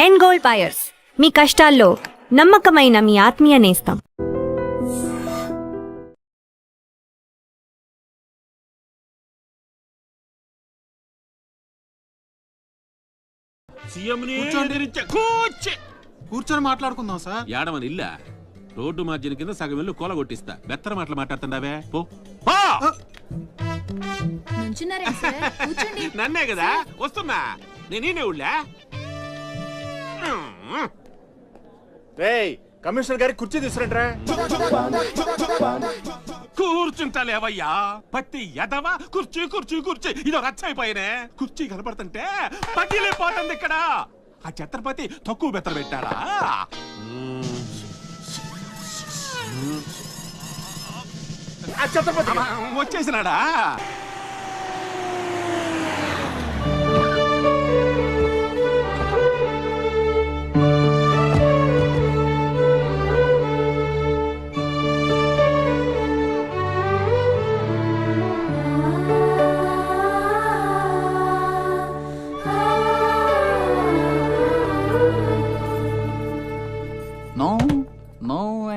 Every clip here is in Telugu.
ఎన్ గోల్డ్ బయర్స్, మీ కష్టాల్లో నమ్మకమైన మీ ఆత్మీయ నేస్తం. కూర్చొని మాట్లాడుకుందాం సార్. ఏడమని ఇల్లా రోడ్డు మార్జిన్ కింద సగం ఇల్లు కూల కొట్టిస్తా. బెత్తర మాటలు మాట్లాడుతుండవే పో. నన్నే కదా వస్తున్నా. నేనే ఊళ్ళా కమిషనర్ గారి కుర్చీ తీసుకురంట్రా. కూర్చుంటలేవయ్యా పట్టి ఎదవా. కుర్చీ కుర్చీ కుర్చీ ఇదో రచ్చైపోయినే. కుర్చీ కనపడుతుంటే పట్టిలేపోతుంది ఇక్కడ. ఆ ఛత్రపతి తక్కువ బెత్తర పెట్టాడా? వచ్చేసినాడా?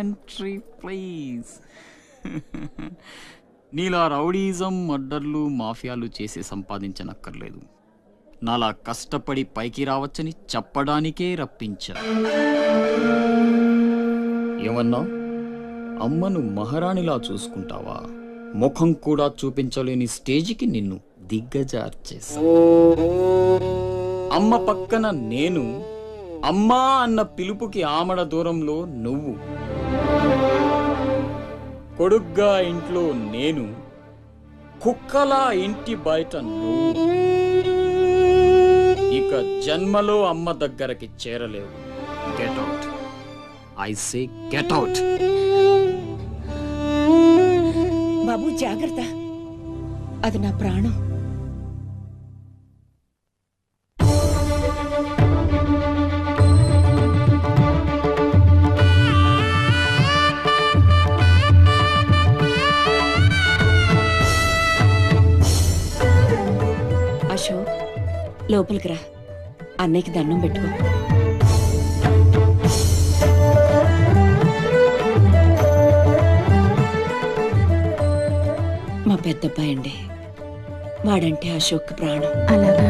Entry please. నీలా రౌడీజం, మర్డర్లు, మాఫియాలు చేసి సంపాదించనక్కర్లేదు. నాలా కష్టపడి పైకి రావచ్చని చెప్పడానికే రప్పించా. ఏమన్నా అమ్మను మహారాణిలా చూసుకుంటావా? ముఖం కూడా చూపించలేని స్టేజికి నిన్ను దిగ్గజార్చేసా. అమ్మ పక్కన నేను, అమ్మా అన్న పిలుపుకి ఆమడ దూరంలో నువ్వు. కొడుగ్గా ఇంట్లో నేను, కుక్కలా ఇంటి బయట నువ్వు. ఇక జన్మలో అమ్మ దగ్గరకి చేరలేవు. Get out, I say get out. బాబు జాగ్రత్త, అది నా ప్రాణం. అశోక్, లోపలికి రా. అన్నయ్యకి దండం పెట్టుకో. మా పెద్దబ్బాయి అండి, వాడంటే అశోక్ ప్రాణం. అలాగా?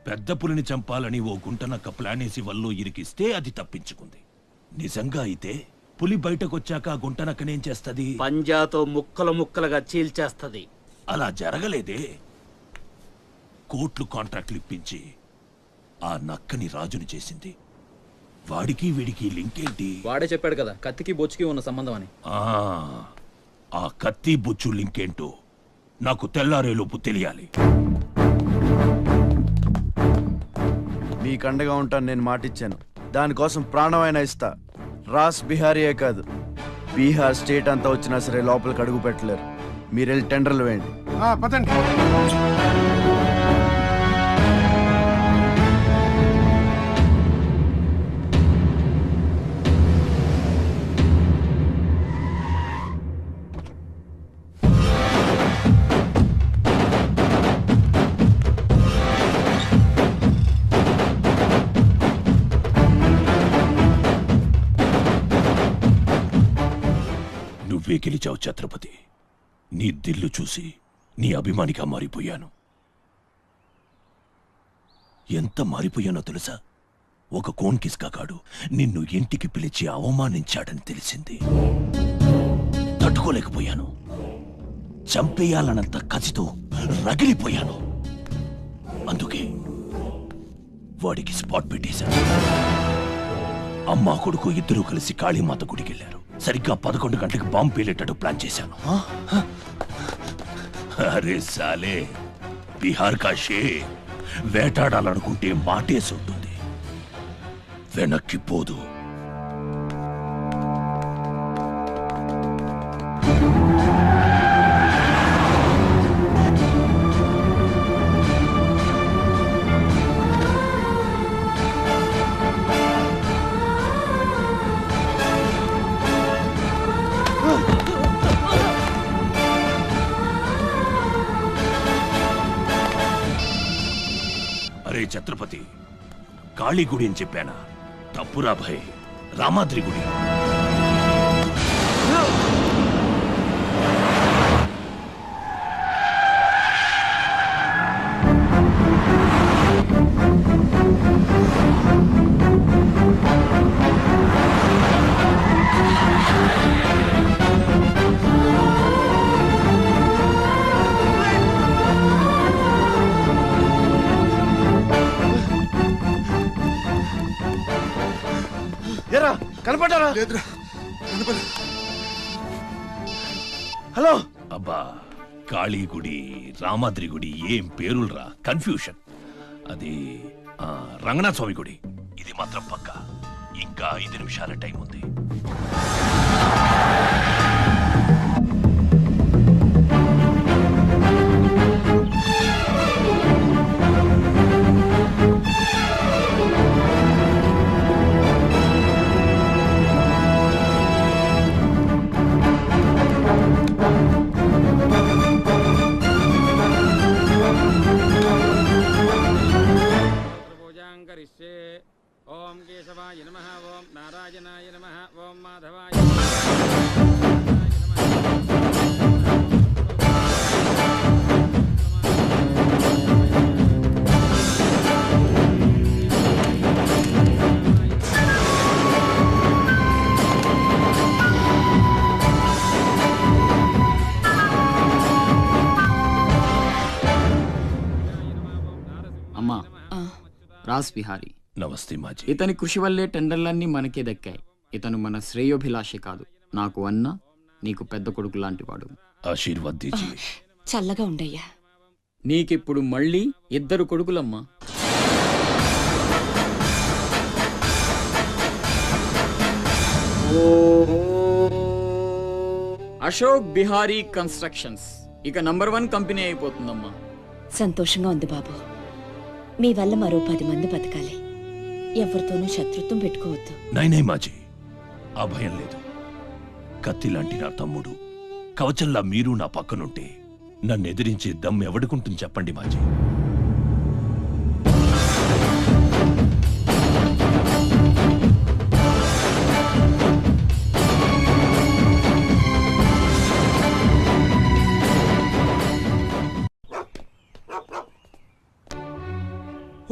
పెద్ద పులిని చంపాలని ఓ గుంటనక్క ప్లానేసి వల్లో ఇరికిస్తే అది తప్పించుకుంది. నిజంగా అయితే పులి బయటకొచ్చాక ఆ గుంటనక్కనేం చేస్తది? పంజాతో ముక్కలు ముక్కలుగా చీల్చేస్తది. అలా జరగలేదే. కోట్లు కాంట్రాక్ట్లు ఇప్పించి ఆ నక్కని రాజుని చేసింది. వాడికి వీడికి లింక్ ఏంటి? వాడే చెప్పాడు కదా కత్తికి బొచ్చుకి ఉన్న సంబంధం అని. ఆ కత్తి బొచ్చు లింక్ ఏంటో నాకు తెల్లారేలోపు తెలియాలి. మీకు అండగా ఉంటాను, నేను మాటిచ్చాను. దానికోసం ప్రాణమైనా ఇస్తా. రాస్ బిహారీయే కాదు, బీహార్ స్టేట్ అంతా వచ్చినా సరే లోపలికి అడుగు పెట్టలేరు. మీరు వెళ్ళి టెండర్లు వేయండి. నువ్వే గెలిచావు ఛత్రపతి. నీ దిల్లు చూసి నీ అభిమానిగా మారిపోయాను. ఎంత మారిపోయానో తెలుసా? ఒక కోన్ కిస్కాగాడు నిన్ను ఇంటికి పిలిచి అవమానించాడని తెలిసింది. తట్టుకోలేకపోయాను. చంపేయాలన్నంత కసితో రగిలిపోయాను. అందుకే వాడికి స్పాట్ పెట్టేశాను. అమ్మా కొడుకు ఇద్దరూ కలిసి కాళీమాత గుడికెళ్లారు. సరిగ్గా 11 గంటలకు బాంబు పేలేటట్టు ప్లాన్ చేశాను. అరే సాలే, బీహార్ కా షేర్ వేటాడాలనుకుంటే మాటేసి ఉంటుంది, వెనక్కి పోదు. ఛత్రపతి కాళీ గుడి అని చెప్పానా? తప్పురా భయ్, రామాద్రి గుడి. ఏరా కనపడ్డారా? హలో. అబ్బా, కాళీ గుడి, రామాద్రి గుడి ఏం పేరులరా, కన్ఫ్యూషన్. అది రంగనాథ స్వామి గుడి. ఇది మాత్రం పక్కా. ఇంకా 5 నిమిషాల టైం ఉంది. ఓం కేశవాయ నమః, ఓం నారాయణాయ నమః, ఓం మాధవాయ అమ్మా. రాస్ బిహారీ. నమస్తే మాజీ. ఇతని కృషి వల్లే టెండర్లన్నీ మనకే దక్కాయి. ఇతను మన శ్రేయోభిలాషి కాదు, నాకు అన్న, నీకు పెద్ద కొడుకు లాంటివాడు. ఆశీర్వాద్ దీజీ. చల్లగా ఉండయ్యా. నీకిప్పుడు మళ్ళీ 2 కొడుకులమ్మా. అశోక్ బిహారీ కన్స్ట్రక్షన్స్ ఇక నంబర్ 1 కంపెనీ అయిపోతుందమ్మా. సంతోషంగా ఉంది బాబు. మీ వల్ల మరో 10 మంది బతకాలి. ఎవరితోనూ శత్రుత్వం పెట్టుకోవద్దు. నైనే మాజీ, ఆ భయం లేదు. కత్తి లాంటి నా తమ్ముడు, కవచంలా మీరు నా పక్కనుంటే నన్ను ఎదిరించే దమ్ ఎవడుకుంటుంది చెప్పండి మాజీ.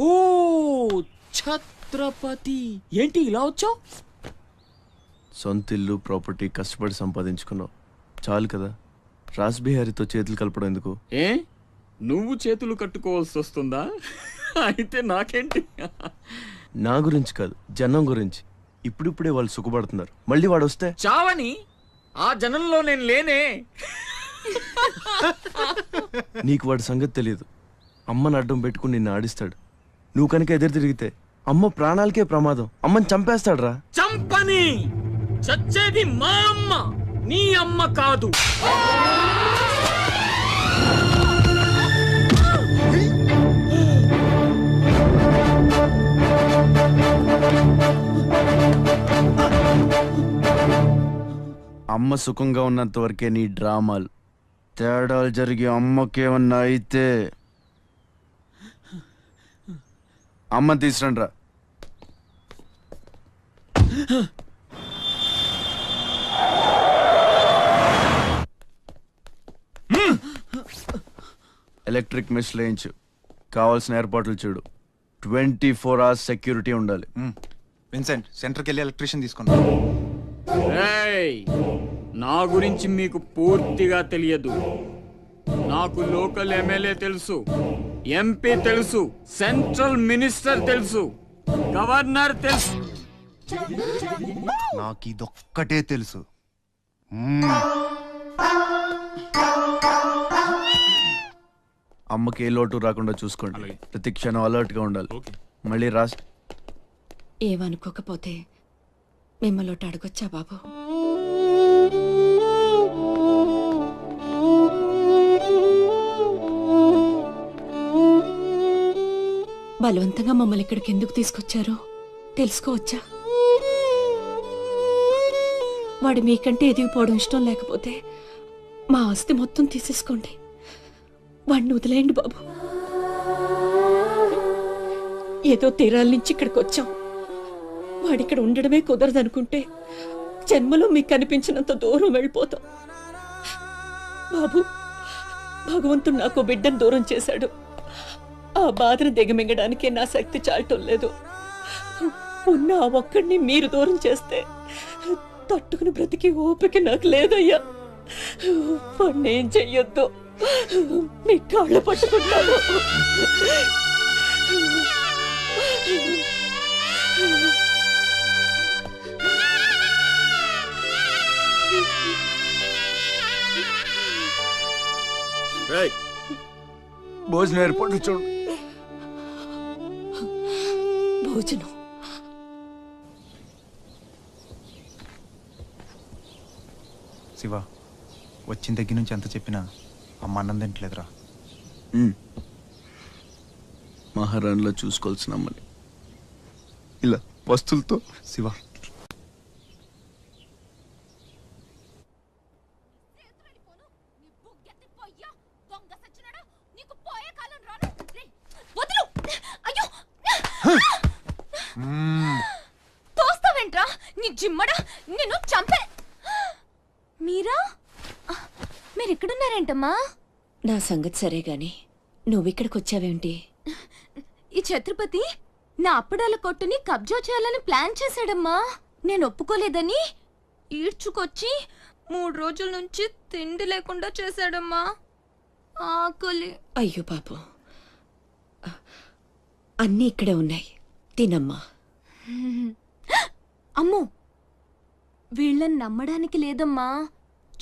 ఓ ఛత్రపతి, ఏంటి ఇలా వచ్చావు? సొంత ఇల్లు, ప్రాపర్టీ కష్టపడి సంపాదించుకున్నావు, చాలు కదా. రాస్ బిహారీతో చేతులు కలపడం ఎందుకు? ఏ, నువ్వు చేతులు కట్టుకోవాల్సి వస్తుందా? అయితే నాకేంటి? నా గురించి కాదు, జనం గురించి. ఇప్పుడిప్పుడే వాళ్ళు సుఖపడుతున్నారు, మళ్ళీ వాడు వస్తే చావని ఆ జనంలో నేను లేనే. నీకు వాడి సంగతి తెలియదు. అమ్మని అడ్డం పెట్టుకుని నిన్ను ఆడిస్తాడు. నువ్వు కనుక ఎదురు తిరిగితే అమ్మ ప్రాణాలకే ప్రమాదం. అమ్మని చంపేస్తాడు రా. చంపని, చచ్చేది మా అమ్మ, నీ అమ్మ కాదు. అమ్మ సుఖంగా ఉన్నంత వరకే నీ డ్రామాలు. తేడాలు జరిగి అమ్మకేమన్నా అయితే అమ్మని తీసురండి రా. ఎలక్ట్రిక్ మెష్ లేయించు, కావాల్సిన ఏర్పాట్లు చూడు. 24 hours సెక్యూరిటీ ఉండాలి. విన్సెంట్, సెంటర్కి వెళ్ళి ఎలక్ట్రీషియన్ తీసుకున్నా. ఏయ్, నా గురించి మీకు పూర్తిగా తెలియదు. నాకు లోకల్ ఎమ్మెల్యే తెలుసు, ఎంపీ తెలుసు, సెంట్రల్ మినిస్టర్ తెలుసు, గవర్నర్ తెలుసు. నాకు ఇదొక్కటే తెలుసు. అమ్మకి ఏ లోటు రాకుండా చూసుకోండి. ప్రతి క్షణం అలర్ట్ గా ఉండాలి. మళ్ళీ రాస్ ఏమనుకోకపోతే మిమ్మల్ని అడగొచ్చా బాబు? బలవంతంగా మమ్మల్ని ఇక్కడికి ఎందుకు తీసుకొచ్చారో తెలుసుకోవచ్చా? వాడు మీకంటే ఎదిగిపోవడం ఇష్టం లేకపోతే మా ఆస్తి మొత్తం తీసేసుకోండి. వాడిని వదిలేయండి బాబు. ఏదో తీరాల నుంచి ఇక్కడికి వచ్చాం. వాడిక్కడ ఉండడమే కుదరదనుకుంటే జన్మలో మీకు కనిపించినంత దూరం వెళ్ళిపోతాం. బాబు, భగవంతుడు నాకు బిడ్డను దూరం చేశాడు. ఆ బాధను దిగమింగడానికే నా శక్తి చాలటం లేదు. ఉన్న ఆ ఒక్కడిని మీరు దూరం చేస్తే తట్టుకుని బ్రతికి ఓపిక నాకు లేదయ్యా. వాణ్ణేం చెయ్యొద్దు, మీ కాళ్ళు పట్టుకుంటాను. భోజనం ఏర్పాట్లు చూడు. భోజనం శివ, వచ్చిన దగ్గర నుంచి ఎంత చెప్పినా అమ్మ అన్నం తింటలేదురా. మహారాణిలో చూసుకోవాల్సిన అమ్మని ఇలా వస్తువులతో. శివ, తోస్తావేంట్రా నీ జిమ్మడా, నిన్ను చంపే. మీరా, మీరెక్కడున్నారేంటమ్మా? నా సంగతి సరే గాని నువ్విక్కడికి వచ్చావేంటి? ఈ ఛత్రపతి నా అప్పడాల కొట్టుని కబ్జా చేయాలని ప్లాన్ చేశాడమ్మా. నేను ఒప్పుకోలేదని ఈడ్చుకొచ్చి 3 రోజుల నుంచి తిండి లేకుండా చేశాడమ్మా. ఆకలి. అయ్యో బాబు, అన్నీ ఇక్కడే ఉన్నాయి, తినమ్మా. అమ్మో, వీళ్ళని నమ్మడానికి లేదమ్మా.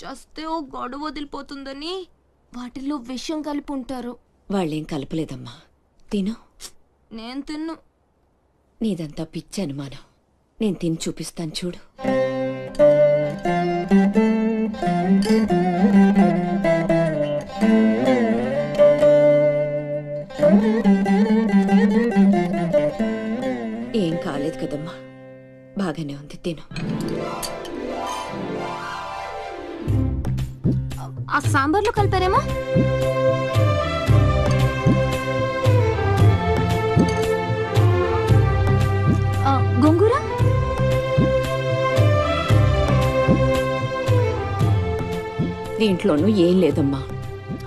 చస్తే ఓ గొడవ వదిలిపోతుందని వాటిల్లో విషయం కలిపి ఉంటారు. వాళ్ళేం కలపలేదమ్మా, తిను. నేను తిన్ను. నీదంతా పిచ్చి అనుమానం. నేను తిని చూపిస్తాను చూడు. ఏం కాలేదు కదమ్మా, బాగానే ఉంది, తిను. ఆ సాంబార్లో కలిపారేమో. గోంగూర, దీంట్లోనూ ఏం లేదమ్మా.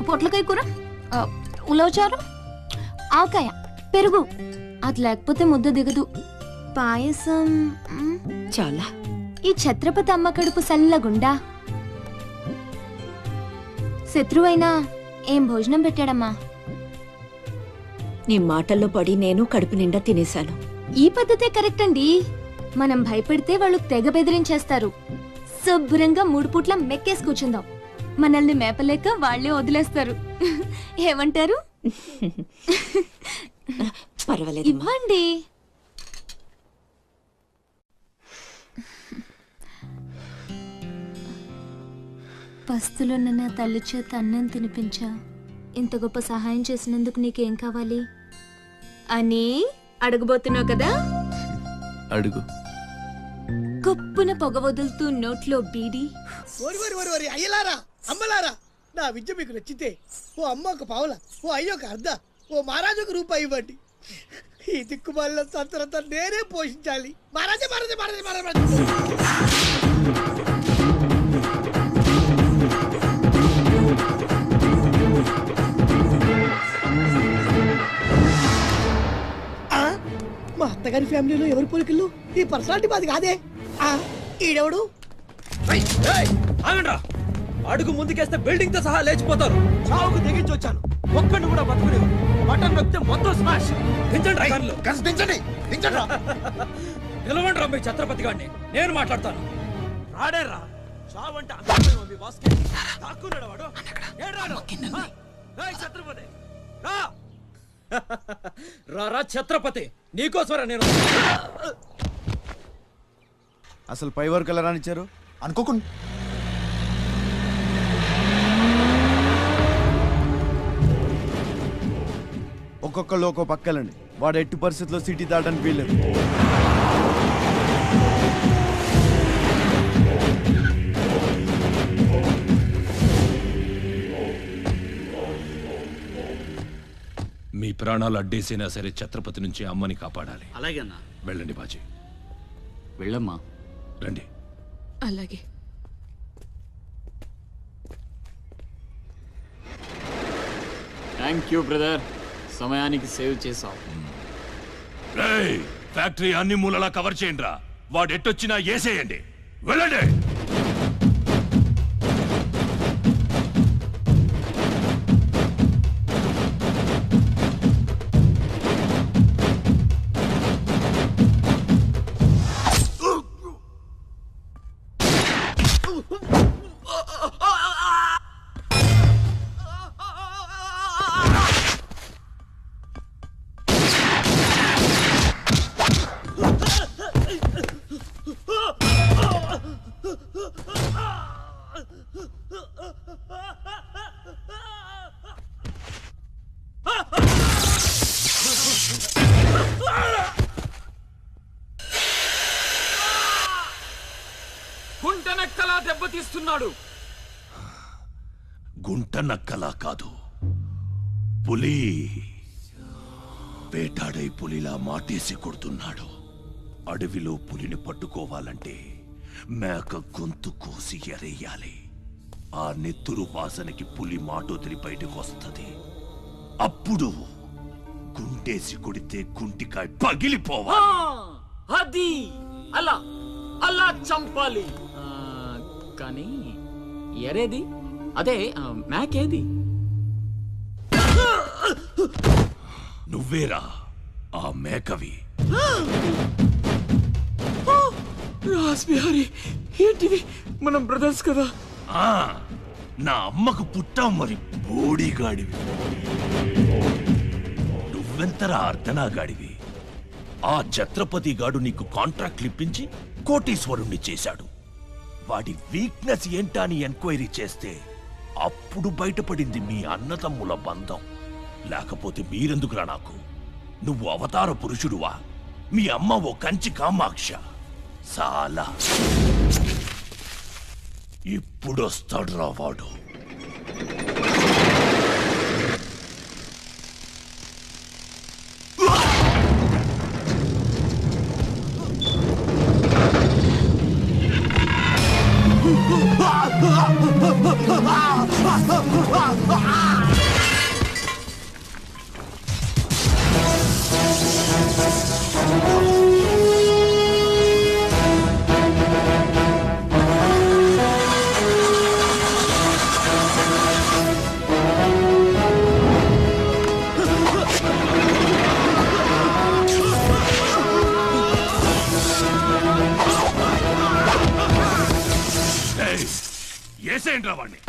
పొట్లకాయ కూర, ఉలవచారు, ఆవకాయ, పెరుగు. అది లేకపోతే ముద్ద దిగదు. పాయసం చాలా. ఈ ఛత్రపతి అమ్మ కడుపు సల్లగుండా. శత్రువైనా ఏం భోజనం పెట్టాడమ్మా. నీ మాటల్లో పడి నేను కడుపు నిండా తినేశాను. ఈ పద్ధతే కరెక్ట్ అండి. మనం భయపెడితే వాళ్ళు తెగ బెదిరించేస్తారు. శుభ్రంగా 3 పూట్ల మెక్కేసి కూర్చుందాం. మనల్ని మేపలేక వాళ్లే వదిలేస్తారు. ఏమంటారు? పర్వాలేదు, ఇవ్వండి. పస్తులున్న నా తల్లి చేత అన్నం తినిపించా. ఇంత గొప్ప సహాయం చేసినందుకు నీకేం కావాలి అని అడగబోతున్నావు కదా? అడుగు. గొప్పన పొగ వదులుతూ నోట్లో బీడి. అయ్యలారా, అమ్మలారా, నా విద్య మీకు నచ్చితే ఓ అమ్మ ఒక పావుల, ఓ అయ్య ఒక అర్ధ, ఓ మహారాజు ఒక రూపాయి ఇవ్వండి. ఈ దిక్కుమాలిన సంతరంతా నేనే పోషించాలి. మహారాజా మహారాజా మహారాజా మహారాజా. మా అత్తగారి ఫ్యామిలీలో ఎవరి పోలికలు? ఈ పర్సనాలిటీ మాది కాదే. ఈడెవడు? అడుగు ముందుకేస్తే బిల్డింగ్ తో సహా లేచిపోతారు. చావుకు తెగించి వచ్చాను, ఒక్కడిని కూడా బతుకునేవు. బటన్ నొక్కితే మొత్తం స్మాష్. దించండి కార్లు. నిలవండి రా మీ ఛత్రపతి గారిని, నేను మాట్లాడతాను. రాడేరా, చావంటే మీ బాస్కి తాక్కున్నాడు వాడు. ఛత్రపతి రా ఛత్రపతి, నీకోసరా నేను. అసలు పై వరకు ఎలా రానిచ్చారు అనుకోకుండా ఒక్కొక్కళ్ళు ఒక్కో పక్కలండి. వాడు ఎట్టి పరిస్థితుల్లో సిటీ దాటడానికి వీల్లేదు. మీ ప్రాణాలు అడ్డేసైనా సరే ఛత్రపతి నుంచి అమ్మని కాపాడాలి. అలాగేనా? వెళ్ళండి బాజీ, వెళ్ళమ్మా. రండి. అలాగే. థ్యాంక్ యూ బ్రదర్, సమయానికి సేవ్ చేసావు. రేయ్, ఫ్యాక్టరీ అన్ని మూలలా కవర్ చేయండి రా. వాడు ఎట్టొచ్చినా ఏసేయండి. వెళ్ళండి. గుంటనక్కలా దెబ్బతీస్తున్నాడు. గుంట నక్కలా కాదు, పులి. వేటాడై పులిలా మాటేసి కొడుతున్నాడు. అడవిలో పులిని పట్టుకోవాలంటే మేక గొంతు కోసి ఎరేయాలి. ఆ నెత్తురు వాసనకి పులి మాటొదిలి బయటకు వస్తుంది. అప్పుడు గుంటేసి కొడితే గుంటికాయ పగిలిపోవాలి. అది అలా అలా చంపాలి. కానీ ఎరేది? అదే మేకేది? నువ్వేరా ఆ మేకవి. రాస్ బిహారీ, ఏంటిది? మనం బ్రదర్స్ కదా. ఆ, నా అమ్మకు పుట్టాం మరి బోడిగాడివి. నువ్వెంతరా అర్ధనాగాడివి. ఆ ఛత్రపతి గాడు నీకు కాంట్రాక్ట్లు ఇప్పించి కోటీశ్వరుణ్ణి చేశాడు. వాడి వీక్నెస్ ఏంటా అని ఎంక్వైరీ చేస్తే అప్పుడు బయటపడింది మీ అన్నతమ్ముల బంధం. లేకపోతే మీరెందుకురా నాకు? నువ్వు అవతార పురుషుడువా? మీ అమ్మ ఓ కంచి కామాక్ష. చాలా ఇప్పుడొస్తాడ్రా వాడు. ఏసేంట్రా వాడిని.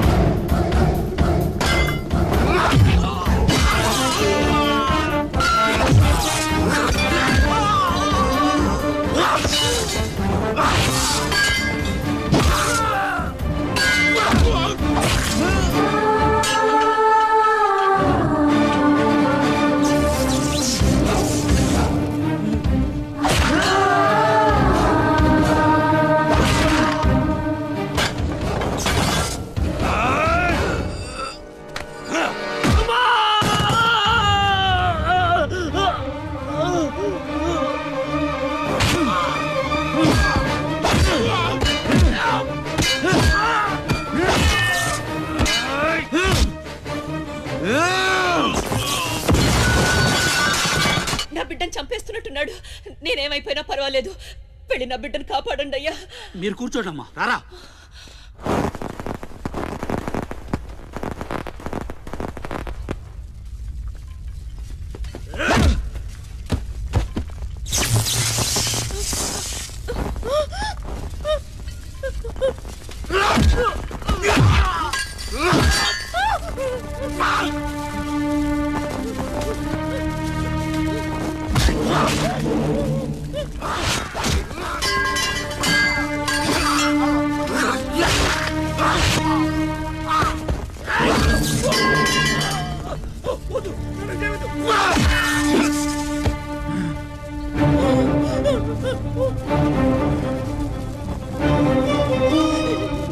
నా బిడ్డను చంపేస్తున్నట్టున్నాడు. నేనేమైపోయినా పర్వాలేదు, వెళ్ళి నా బిడ్డను కాపాడండి అయ్యా. మీరు కూర్చోండమ్మా. రారా.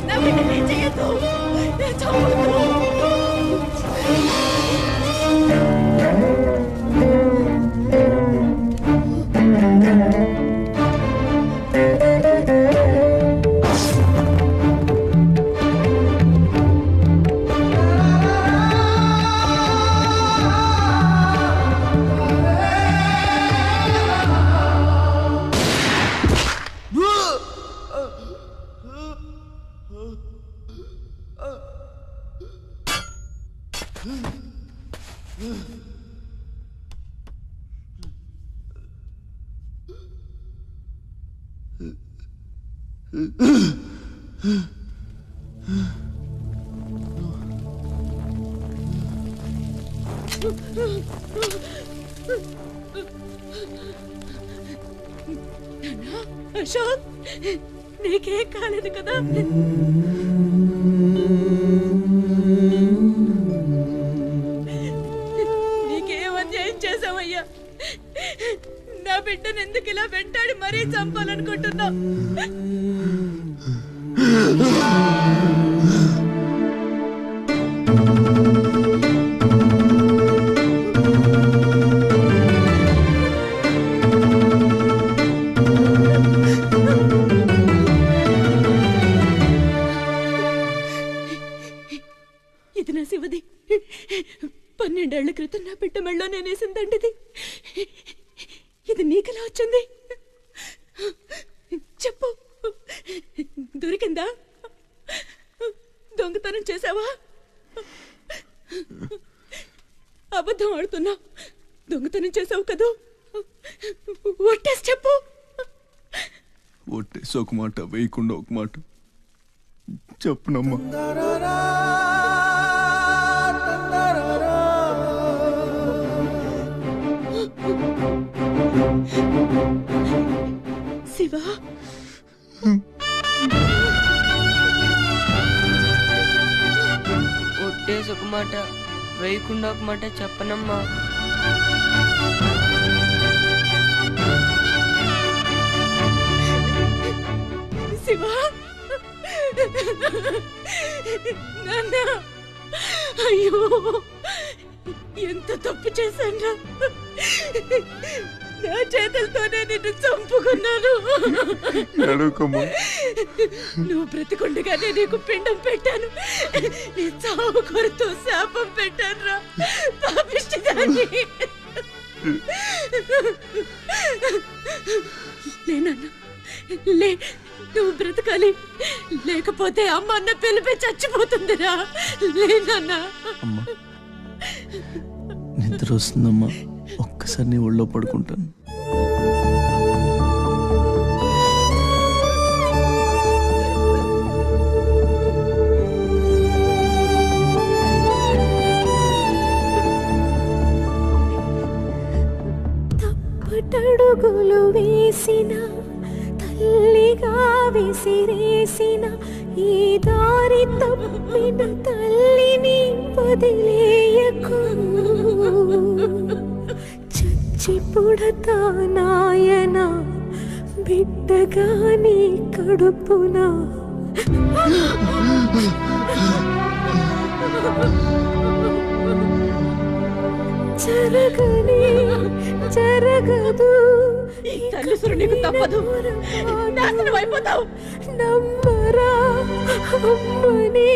నా బిడ్డని చేయొద్దు, చంపొద్దు. అశోక్, నీకేం కాలేదు కదా? నీకేం అన్యాయం చేసావయ్యా? నా బిడ్డను ఎందుకు ఇలా వెంటాడి మరీ చంపాలనుకుంటున్నావు? ఇది నా శివది. 12 ఏళ్ల క్రితం నా బిడ్డ మెళ్ళో నేనేసిందండిది. ఇది నీకెలా వచ్చింది? చెప్పు, దొరికిందా? దొంగతనం చేసావా? అబద్ధం ఆడుతున్నా. దొంగతనం చేసావు కదూ? ఒట్టేసి చెప్పు. ఒట్టేసి ఒక మాట, వేయకుండా ఒక మాట చెప్పునమ్మా. శివ, ఒట్టేసి ఒక మాట, వేయకుండా ఒక మాట చెప్పనమ్మా. శివ, నాన్న, అయ్యో ఎంత తప్పు చేశాను. నా చేతులతోనే నిన్ను చంపుకున్నాను. నువ్వు బ్రతికుండగానే నీకు పిండం పెట్టాను. నీ చావు కొరతో శాపం పెట్టాను రా పాపిష్టిదాన్ని. లేనన్నా, లే, నువ్వు బ్రతకాలి. లేకపోతే అమ్మ అన్న పిలిపి చచ్చిపోతుందిరా. లేనన్నా. నిద్ర వస్తుందమ్మా, ఒక్కసారి నీ ఒళ్ళో పడుకుంటాను. తప్పటడుగులు వేసిన తల్లిగా విసిరేసిన ఈ దారి తప్పిన తల్లిని వదిలేయకు. చచ్చి పుడతా నాయన బిడ్డగా నీ కడుపున. జరగని జరగదు, తల్లిసురు నీకు తప్పదు. నాశనం అయిపోతావు. నమ్మరా అమ్మని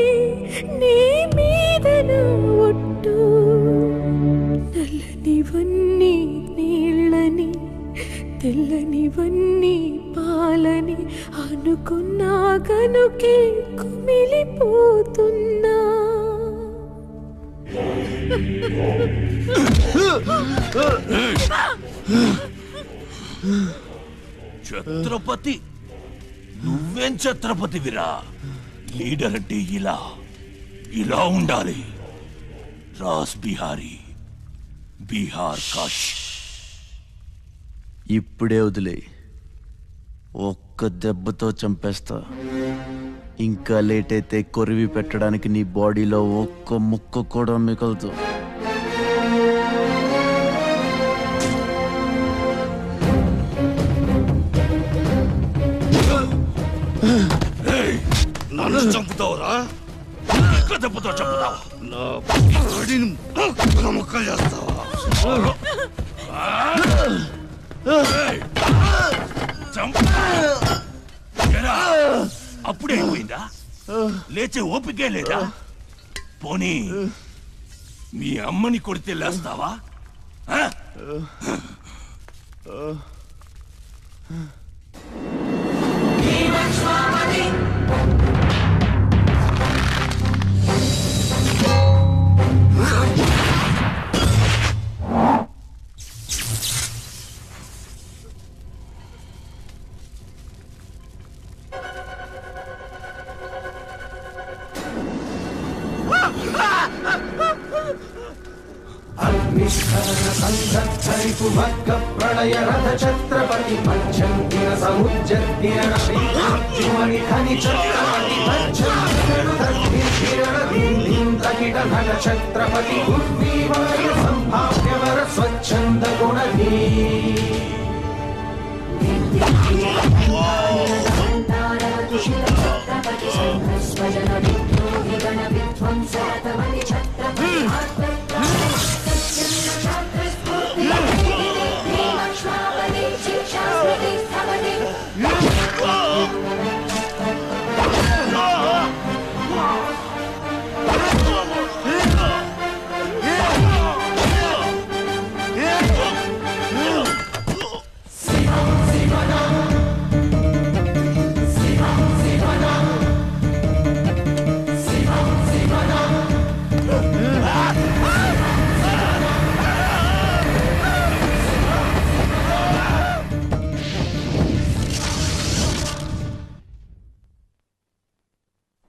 నీ మీద ఒట్టు. నల్లనివన్నీ నీళ్ళని, తెల్లనివన్నీ పాలని అనుకున్నా గనుకే కుమిలిపోతున్నా. ఛత్రపతి, నువ్వేం ఛత్రపతివిరా? లీడర్ అంటే ఇలా ఇలా ఉండాలి. రాస్ బిహారీ, బీహార్ కాష్. ఇప్పుడే వదిలే, ఒక్క దెబ్బతో చంపేస్తా. ఇంకా లేట్ అయితే కొరివి పెట్టడానికి నీ బాడీలో ఒక్క ముక్క కూడా మిగలదు. నన్ను చంపుతావురా? దెబ్బతో చంపుతావా? నా బాడీని ముక్కలు చేస్తావా? అప్పుడే అయిపోయిందా? లేచే ఓపికే లేదా? పోనీ మీ అమ్మని కొడితే లేస్తావా?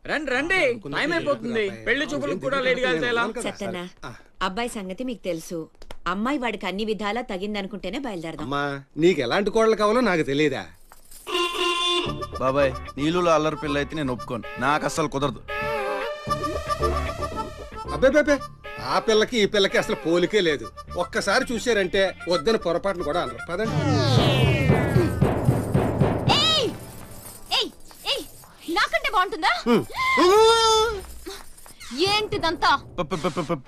రండి రండి, టైం అయిపోతుంది. పెళ్లి చూపులకు కూడా లేట్ గా వెళ్తే ఎలా? సత్తన్న, అబ్బాయి సంగతి మీకు తెలుసు. అమ్మాయి వాడికి అన్ని విధాలా తగిందనుకుంటేనే బయలుదేరదాం. అమ్మా నీకు ఎలాంటి కోడలు కావాలో నాకు తెలియదా? బాబాయ్ నీళ్ళలో అల్లరి పిల్ల అయితే నేను ఒప్పుకోను, నాకు అస్సలు కుదరదు. అబ్బే ఆ పిల్లకి ఈ పిల్లకి అసలు పోలికే లేదు. ఒక్కసారి చూసారంటే వద్దని పొరపాటును కూడా అనరు. పదండి. నాకంటే బాగుంటుందా? ఏంటిదంతా?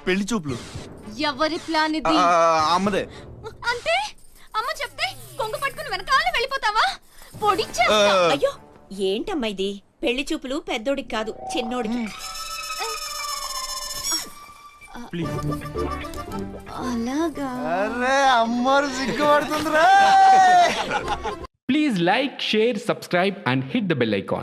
పెళ్లి చూపులు. ఎవరి ప్లాన్ ఇది? అమ్మదే. అంటే అమ్మ చెప్తే కొంగు పట్టుకుని వెనకాల వెళ్ళిపోతావా? పొడిచా. అయ్యో ఏంటమ్మా ఇది? పెళ్లి చూపులు పెద్దోడికి కాదు, చిన్నోడికి. అలాగా? అరే అమ్మారు సిగ్గుపడుతుందిరా. Please like, share, subscribe and hit the bell icon.